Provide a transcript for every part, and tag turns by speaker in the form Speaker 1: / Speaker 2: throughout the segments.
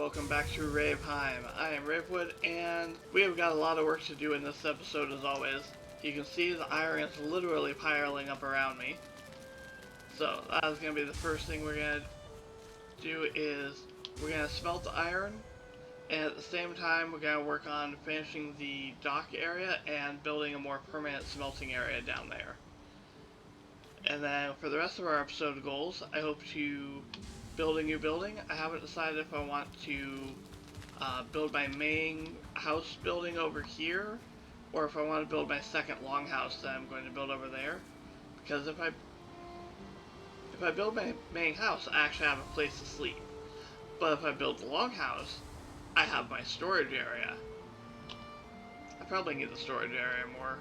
Speaker 1: welcome back to Raveheim. I am Ravewood, and we have got a lot of work to do in this episode as always. You can see the iron is literally piling up around me. So that is going to be the first thing we're going to do is we're going to smelt the iron, and at the same time we're going to work on finishing the dock area and building a more permanent smelting area down there. And then for the rest of our episode goals, I hope to build a new building. I haven't decided if I want to build my main house building over here, or if I want to build my second longhouse that I'm going to build over there. Because if I build my main house, I actually have a place to sleep. But if I build the longhouse, I have my storage area. I probably need the storage area more.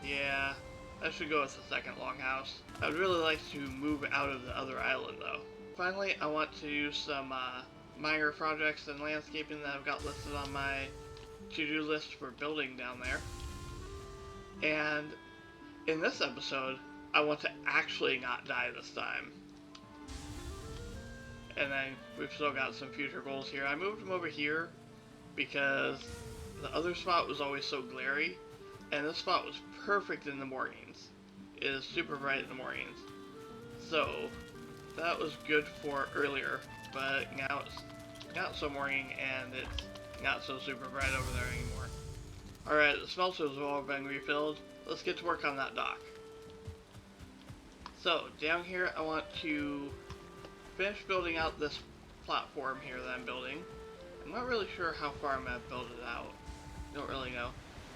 Speaker 1: Yeah, I should go with the second longhouse. I would really like to move out of the other island though. Finally, I want to do some minor projects and landscaping that I've got listed on my to-do list for building down there. And in this episode, I want to actually not die this time. And then we've still got some future goals here. I moved them over here because the other spot was always so glary, and this spot was perfect in the mornings. It is super bright in the mornings. So that was good for earlier, but now it's not so morning and it's not so super bright over there anymore. Alright, the smelters have all been refilled. Let's get to work on that dock. So down here I want to finish building out this platform here that I'm building. I'm not really sure how far I'm going to build it out. Don't really know.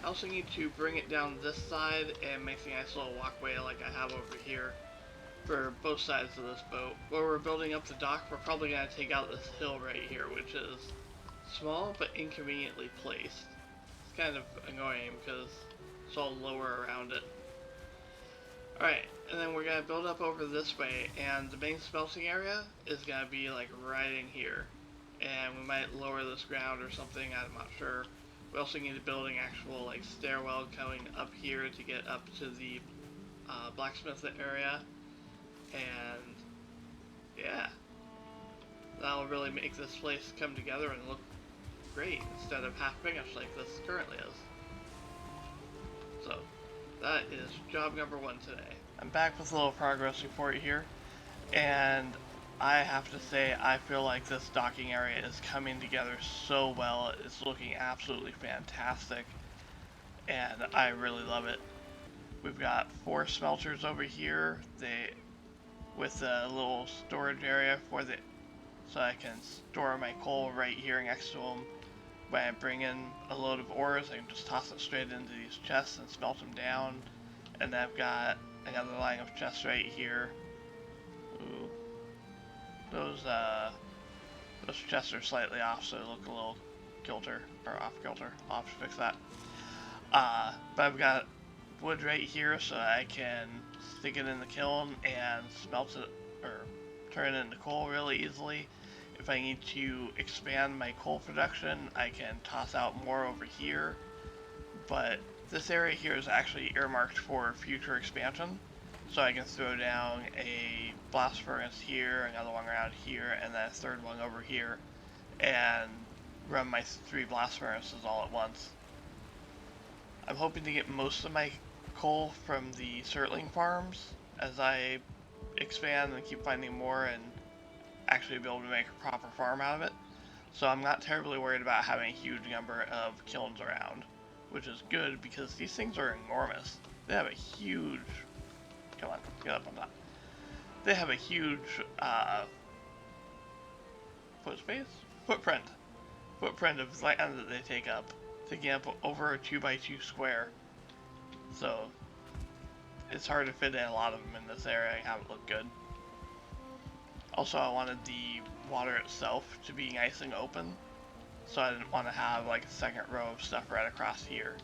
Speaker 1: I also need to bring it down this side and make a nice little walkway like I have over here for both sides of this boat. Where we're building up the dock, we're probably going to take out this hill right here, which is small but inconveniently placed. It's kind of annoying because it's all lower around it. Alright, and then we're going to build up over this way, and the main smelting area is going to be like right in here. And we might lower this ground or something, I'm not sure. We also need to build an actual like stairwell going up here to get up to the blacksmith area. And yeah, that'll really make this place come together and look great instead of half finished like this currently is. So that is job number 1 today. I'm back with a little progress report here, and I have to say I feel like this docking area is coming together so well. It's looking absolutely fantastic, and I really love it. We've got 4 smelters over here. With a little storage area so I can store my coal right here next to them. When I bring in a load of ores, I can just toss it straight into these chests and smelt them down. And then I've got another line of chests right here. Ooh. Those chests are slightly off, so they look a little kilter, or off kilter. I'll have to fix that. But I've got wood right here so I can stick it in the kiln and smelt it, or turn it into coal really easily. If I need to expand my coal production, I can toss out more over here. But this area here is actually earmarked for future expansion. So I can throw down a blast furnace here, another one around here, and then a third one over here, and run my 3 blast furnaces all at once. I'm hoping to get most of my coal from the Surtling farms as I expand and keep finding more and actually be able to make a proper farm out of it. So I'm not terribly worried about having a huge number of kilns around, which is good because these things are enormous. They have a huge... Come on, get up on that. They have a huge footprint of land that they take up, taking up over a 2x2 square. So it's hard to fit in a lot of them in this area and have it look good. Also, I wanted the water itself to be nice and open, so I didn't want to have like a second row of stuff right across here.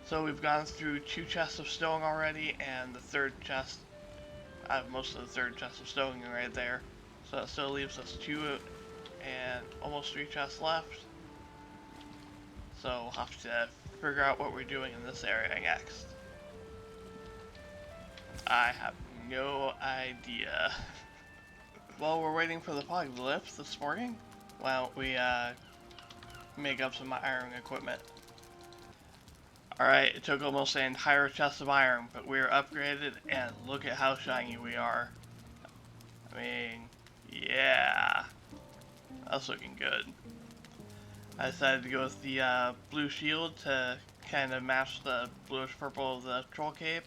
Speaker 1: So we've gone through 2 chests of stone already, and the 3rd chest, I have most of the 3rd chest of stone right there. So that still leaves us 2 and almost 3 chests left. So we'll have to figure out what we're doing in this area next. I have no idea. While we're waiting for the fog to lift this morning, why don't we make up some iron equipment. Alright, it took almost an entire chest of iron, but we're upgraded, and look at how shiny we are. I mean, yeah, that's looking good. I decided to go with the blue shield to kind of match the bluish purple of the troll cape,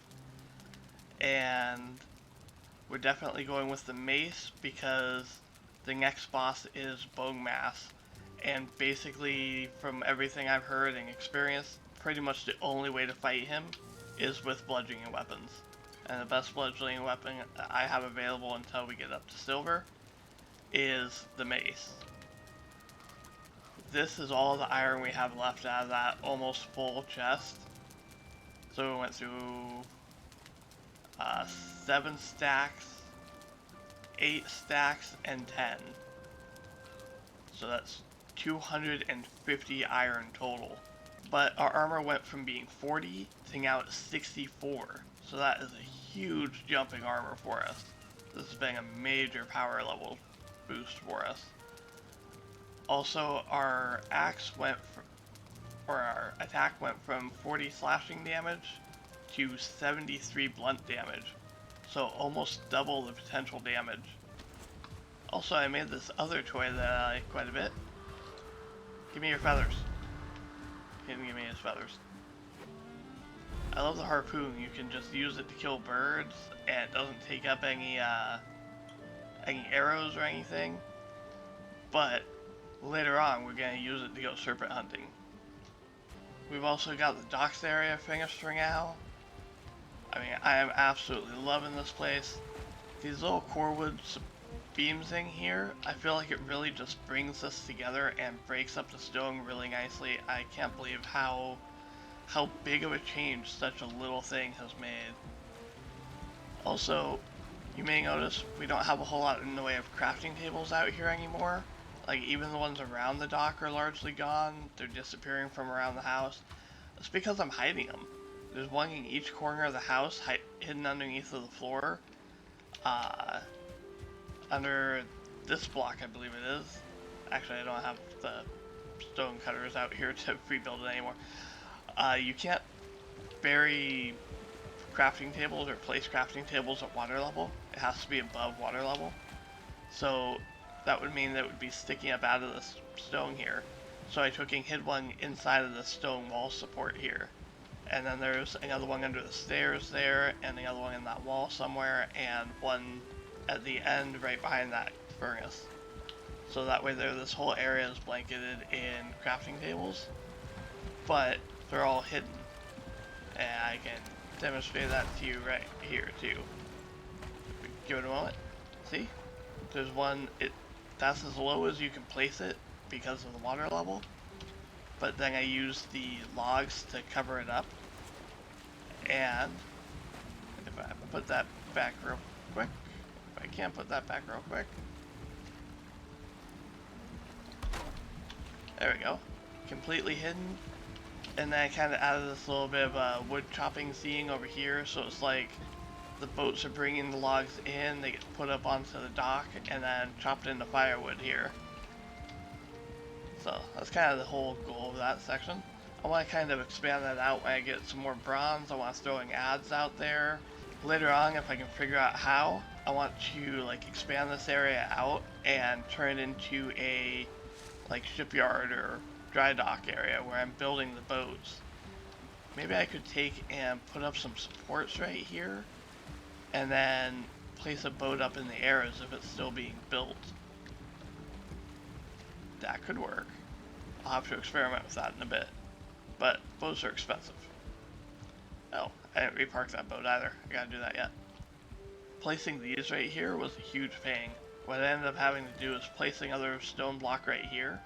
Speaker 1: and we're definitely going with the mace because the next boss is bone mass, and basically from everything I've heard and experienced, pretty much the only way to fight him is with bludgeoning weapons. And the best bludgeoning weapon I have available until we get up to silver is the mace. This is all the iron we have left out of that almost full chest. So we went through 7 stacks, 8 stacks, and 10. So that's 250 iron total. But our armor went from being 40 to now at 64. So that is a huge jump in armor for us. This has been a major power level boost for us. Also, our axe went from, or our attack went from 40 slashing damage to 73 blunt damage. So almost double the potential damage. Also, I made this other toy that I like quite a bit. Give me your feathers. He didn't give me his feathers. I love the harpoon. You can just use it to kill birds, and it doesn't take up any arrows or anything. But later on, we're going to use it to go serpent hunting. We've also got the docks area finished for now. I mean, I am absolutely loving this place. These little corewood beams in here, I feel like it really just brings this together and breaks up the stone really nicely. I can't believe how big of a change such a little thing has made. Also, you may notice we don't have a whole lot in the way of crafting tables out here anymore. Like, even the ones around the dock are largely gone. They're disappearing from around the house. It's because I'm hiding them. There's one in each corner of the house, hidden underneath of the floor. Under this block, I believe it is. Actually, I don't have the stone cutters out here to rebuild it anymore. You can't bury crafting tables or place crafting tables at water level. It has to be above water level. So that would mean that it would be sticking up out of the stone here. So I took and hid one inside of the stone wall support here. And then there's another one under the stairs there, and another one in that wall somewhere, and one at the end right behind that furnace. So that way this whole area is blanketed in crafting tables, but they're all hidden. And I can demonstrate that to you right here too. Give it a moment. See? There's one, that's as low as you can place it because of the water level. But then I use the logs to cover it up. And if I put that back real quick, if I can't put that back real quick. There we go. Completely hidden. And then I kind of added this little bit of a wood chopping scene over here, so it's like the boats are bringing the logs in, they get put up onto the dock, and then chopped into firewood here. So that's kind of the whole goal of that section. I want to kind of expand that out when I get some more bronze. I want to throw in ads out there. Later on, if I can figure out how, I want to like expand this area out and turn it into a like shipyard or dry dock area where I'm building the boats. Maybe I could take and put up some supports right here and then place a boat up in the air as if it's still being built. That could work. I'll have to experiment with that in a bit. But boats are expensive. Oh, I didn't repark that boat either. I gotta do that yet. Placing these right here was a huge pain. What I ended up having to do is place another stone block right here,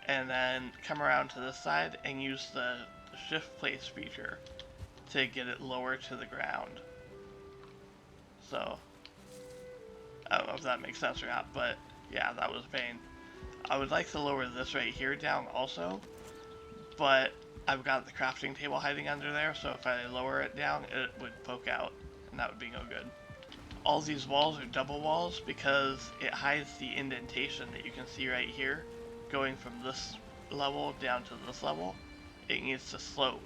Speaker 1: and then come around to this side and use the shift place feature to get it lower to the ground. So, I don't know if that makes sense or not, but yeah, that was a pain. I would like to lower this right here down also, but I've got the crafting table hiding under there, so if I lower it down, it would poke out, and that would be no good. All these walls are double walls because it hides the indentation that you can see right here. going from this level down to this level, it needs to slope.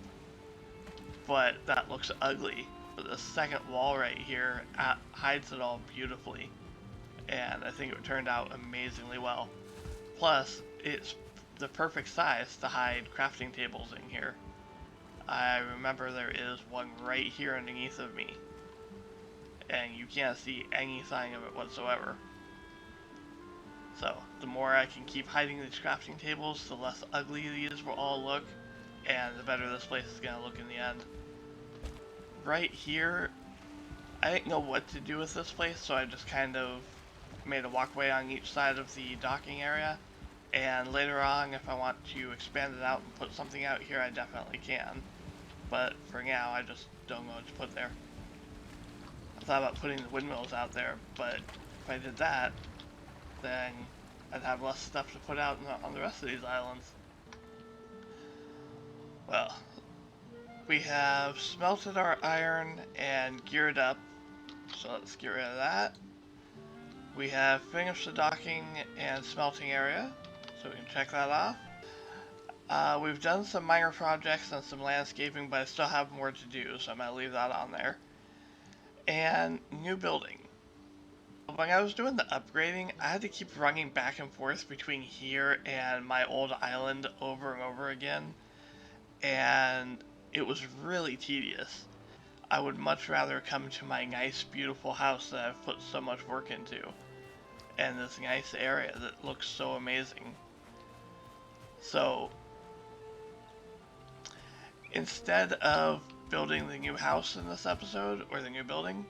Speaker 1: But that looks ugly. But the second wall right here hides it all beautifully. And I think it turned out amazingly well. Plus, it's the perfect size to hide crafting tables in here. I remember there is one right here underneath of me, and you can't see any sign of it whatsoever. So, the more I can keep hiding these crafting tables, the less ugly these will all look, and the better this place is going to look in the end. Right here, I didn't know what to do with this place, so I just kind of made a walkway on each side of the docking area. And later on, if I want to expand it out and put something out here, I definitely can. But for now, I just don't know what to put there. I thought about putting the windmills out there, but if I did that, then I'd have less stuff to put out on the rest of these islands. Well, we have smelted our iron and geared up, so let's get rid of that. We have finished the docking and smelting area, so we can check that off. We've done some minor projects and some landscaping, but I still have more to do, so I'm going to leave that on there. And new building. When I was doing the upgrading, I had to keep running back and forth between here and my old island over and over again, and it was really tedious. I would much rather come to my nice, beautiful house that I've put so much work into, and this nice area that looks so amazing. So, instead of building the new house in this episode, or the new building,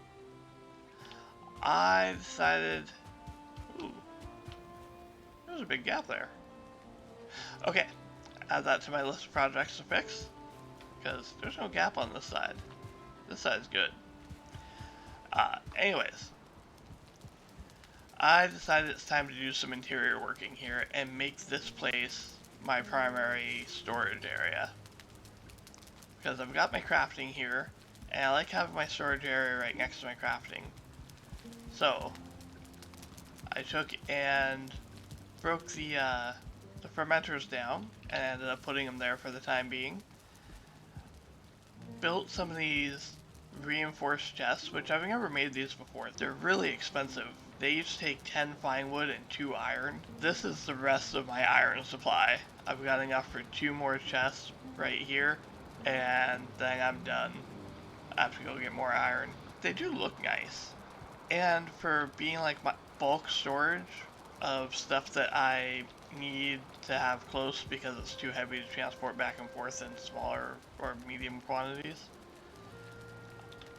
Speaker 1: I decided... Ooh, there's a big gap there. Okay, add that to my list of projects to fix, because there's no gap on this side. This side's good. Anyways, I decided it's time to do some interior working here and make this place my primary storage area. Because I've got my crafting here, and I like having my storage area right next to my crafting. So, I took and broke the fermenters down and ended up putting them there for the time being. Built some of these reinforced chests, which I've never made these before. They're really expensive. They each take 10 fine wood and 2 iron. This is the rest of my iron supply. I've got enough for 2 more chests right here, and then I'm done. I have to go get more iron. They do look nice. And for being like my bulk storage of stuff that I need to have close because it's too heavy to transport back and forth in smaller or medium quantities,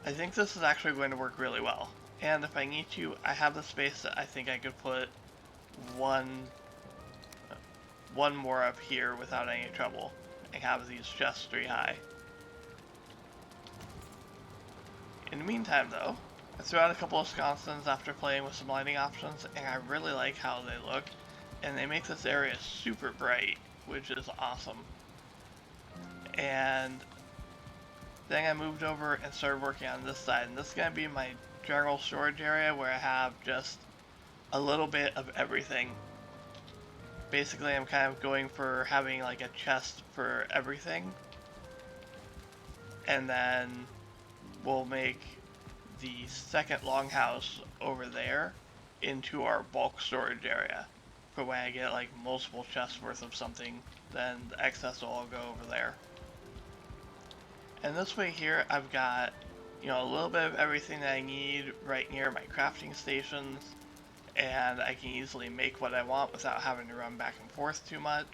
Speaker 1: I think this is actually going to work really well. And if I need to, I have the space that I think I could put one more up here without any trouble and have these chests 3 high. In the meantime though, I threw out a couple of sconces after playing with some lighting options, and I really like how they look, and they make this area super bright, which is awesome. And then I moved over and started working on this side, and this is going to be my general storage area where I have just a little bit of everything. Basically, I'm kind of going for having like a chest for everything, and then we'll make the second longhouse over there into our bulk storage area. For when I get like multiple chests worth of something, then the excess will all go over there. And this way here, I've got, you know, a little bit of everything that I need right near my crafting stations, and I can easily make what I want without having to run back and forth too much.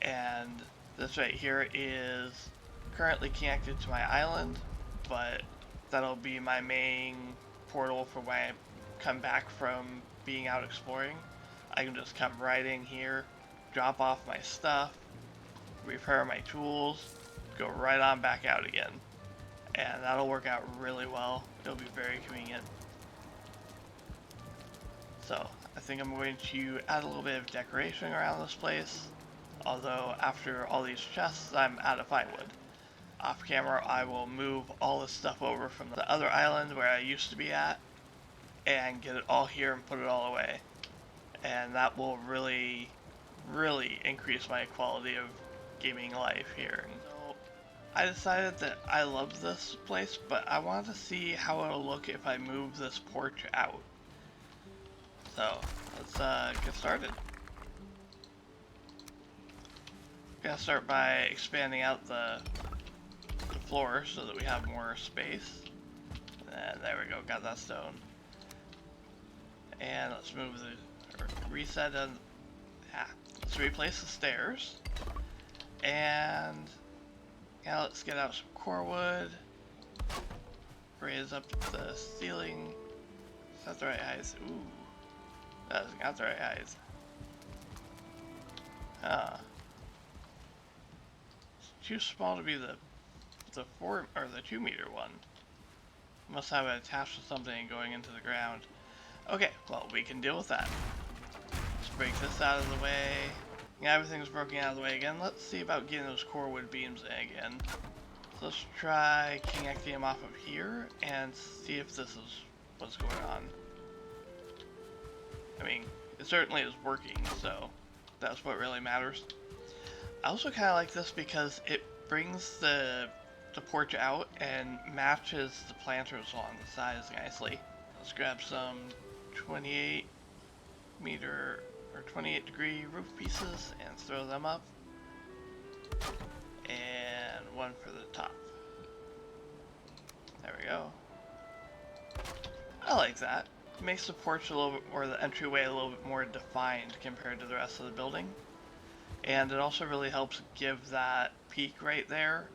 Speaker 1: And this right here is currently connected to my island, but that'll be my main portal for when I come back from being out exploring. I can just come right in here, drop off my stuff, repair my tools, go right on back out again. And that'll work out really well. It'll be very convenient. So, I think I'm going to add a little bit of decoration around this place. Although, after all these chests, I'm out of fine wood. Off camera, I will move all this stuff over from the other island where I used to be at, and get it all here and put it all away. And that will really really increase my quality of gaming life here. So I decided that I love this place, but I want to see how it'll look if I move this porch out. So let's get started. Gotta start by expanding out the floor so that we have more space. And there we go, got that stone. And let's move the, or reset and, yeah, let's replace the stairs. And now let's get out some core wood. Raise up the ceiling. Is that the right height? Ooh, that's not the right height. It's too small to be the 4 or the 2-meter one. Must have it attached to something going into the ground. Okay, well, we can deal with that. Let's break this out of the way. Yeah, everything's broken out of the way again. Let's see about getting those core wood beams in again. So let's try connecting them off of here and see if this is what's going on. I mean, it certainly is working, so that's what really matters. I also kind of like this because it brings the porch out and matches the planters along the sides nicely. Let's grab some 28 meter or 28 degree roof pieces and throw them up. And one for the top. There we go. I like that. It makes the porch a little bit, or the entryway a little bit more defined compared to the rest of the building. And it also really helps give that peak right there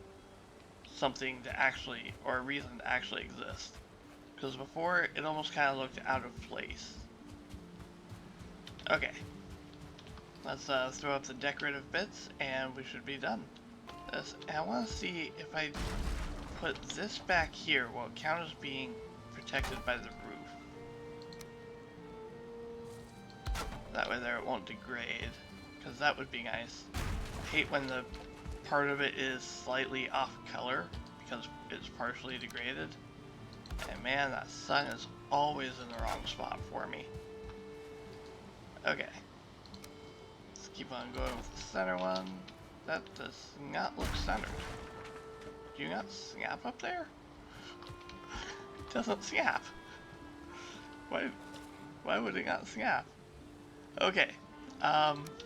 Speaker 1: something to actually, or a reason to actually exist. Because before, it almost kind of looked out of place. Okay. Let's throw up the decorative bits, and we should be done. And I want to see if I put this back here, will it count as being protected by the roof? That way there it won't degrade, because that would be nice. I hate when the part of it is slightly off color, because it's partially degraded. And man, that sun is always in the wrong spot for me. Okay. Let's keep on going with the center one. That does not look centered. Do you not snap up there? It doesn't snap. Why would it not snap? Okay.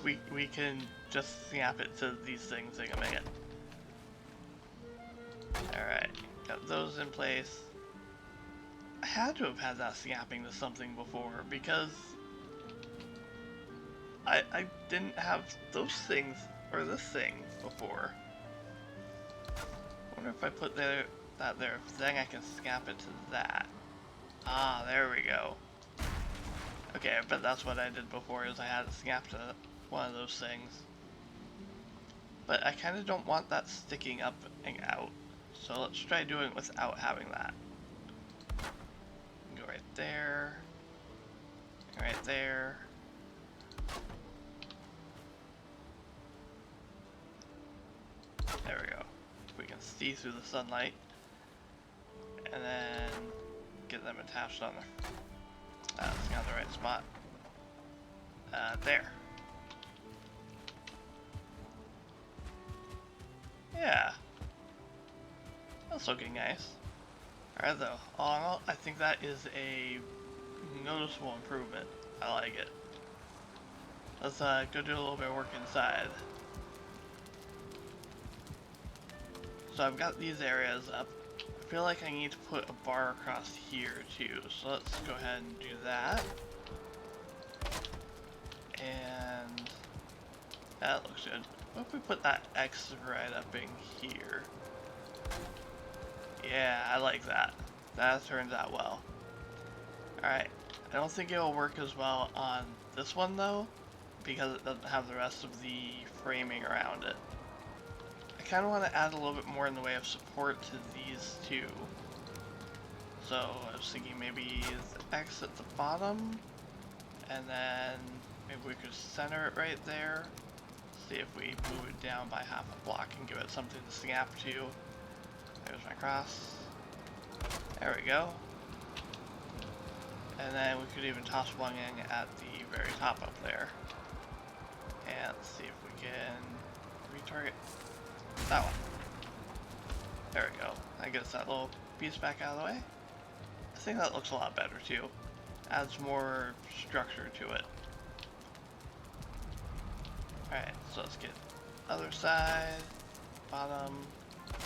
Speaker 1: We can just snap it to these things in a minute. Alright, got those in place. I had to have had that snapping to something before because I didn't have those things or this thing before. I wonder if I put that there, then I can snap it to that. Ah, there we go. Okay, I bet that's what I did before, is I had it snap to one of those things. But I kind of don't want that sticking up and out. So let's try doing it without having that. Go right there. Right there. There we go. We can see through the sunlight. And then get them attached on there. That's not the right spot. There. Yeah. That's looking nice. Alright though, all in all, I think that is a noticeable improvement. I like it. Let's go do a little bit of work inside. So I've got these areas up. I feel like I need to put a bar across here too, so let's go ahead and do that. And that looks good. What if we put that X right up in here? Yeah, I like that. That turns out well. Alright, I don't think it'll work as well on this one though, because it doesn't have the rest of the framing around it. I kind of want to add a little bit more in the way of support to these two. So I was thinking maybe the X at the bottom, and then maybe we could center it right there. See if we move it down by half a block and give it something to snap to. There's my cross. There we go. And then we could even toss one in at the very top up there. And let's see if we can retarget that one. There we go. That gets that little piece back out of the way. I think that looks a lot better too. Adds more structure to it. Alright, so let's get other side, bottom,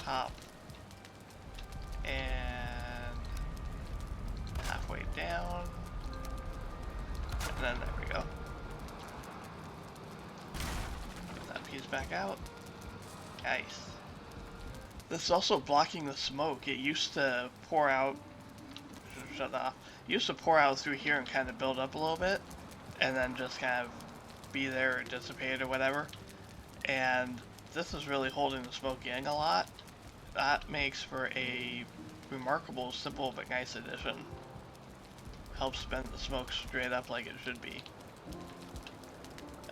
Speaker 1: top, and halfway down. And then there we go. Get that piece back out. Nice. This is also blocking the smoke. It used to pour out. Shut that off. It used to pour out through here and kind of build up a little bit, and then just kind of be there or dissipate or whatever. And this is really holding the smoke in a lot. That makes for a remarkable, simple but nice addition. Helps bend the smoke straight up like it should be.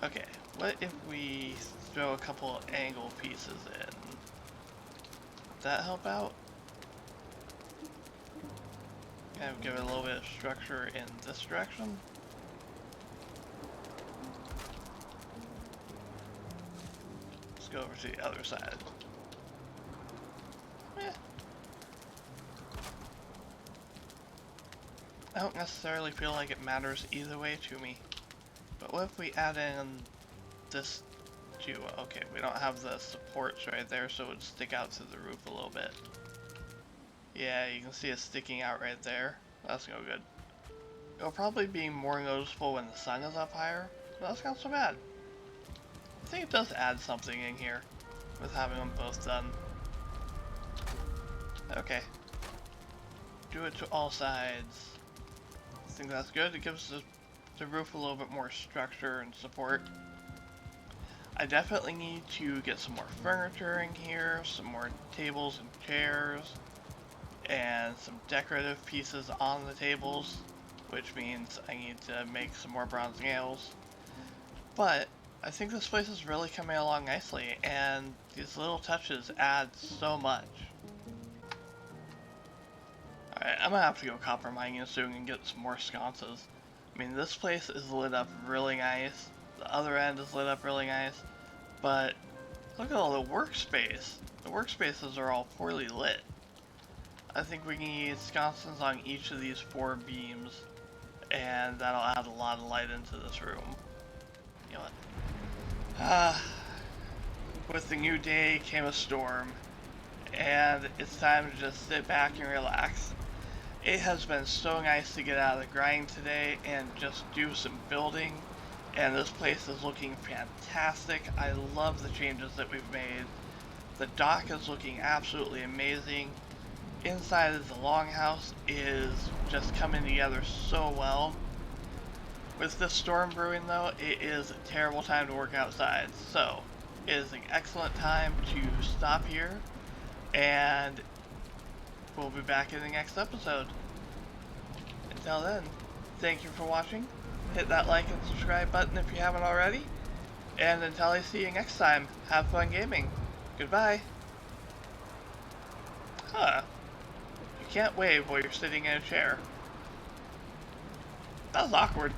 Speaker 1: Okay, what if we throw a couple angle pieces in? Does that help out? Kind of give it a little bit of structure in this direction. Let's go over to the other side. I don't necessarily feel like it matters either way to me. But what if we add in this duo? Okay, we don't have the supports right there, so it would stick out to the roof a little bit. Yeah, you can see it sticking out right there. That's no good. It'll probably be more noticeable when the sun is up higher, but that's not so bad. I think it does add something in here with having them both done. Okay. Do it to all sides. I think that's good. It gives the roof a little bit more structure and support. I definitely need to get some more furniture in here, some more tables and chairs, and some decorative pieces on the tables, which means I need to make some more bronze nails. But I think this place is really coming along nicely, and these little touches add so much. Alright, I'm gonna have to go copper mining soon and get some more sconces. I mean, this place is lit up really nice. The other end is lit up really nice. But look at all the workspace. The workspaces are all poorly lit. I think we need sconces on each of these 4 beams, and that'll add a lot of light into this room. You know what? With the new day came a storm, and it's time to just sit back and relax. It has been so nice to get out of the grind today and just do some building, and this place is looking fantastic. I love the changes that we've made. The dock is looking absolutely amazing. Inside of the longhouse is just coming together so well. With this storm brewing though, it is a terrible time to work outside, so it is an excellent time to stop here, and we'll be back in the next episode. Until then, thank you for watching. Hit that like and subscribe button if you haven't already. And until I see you next time, have fun gaming. Goodbye. Huh. You can't wave while you're sitting in a chair. That was awkward.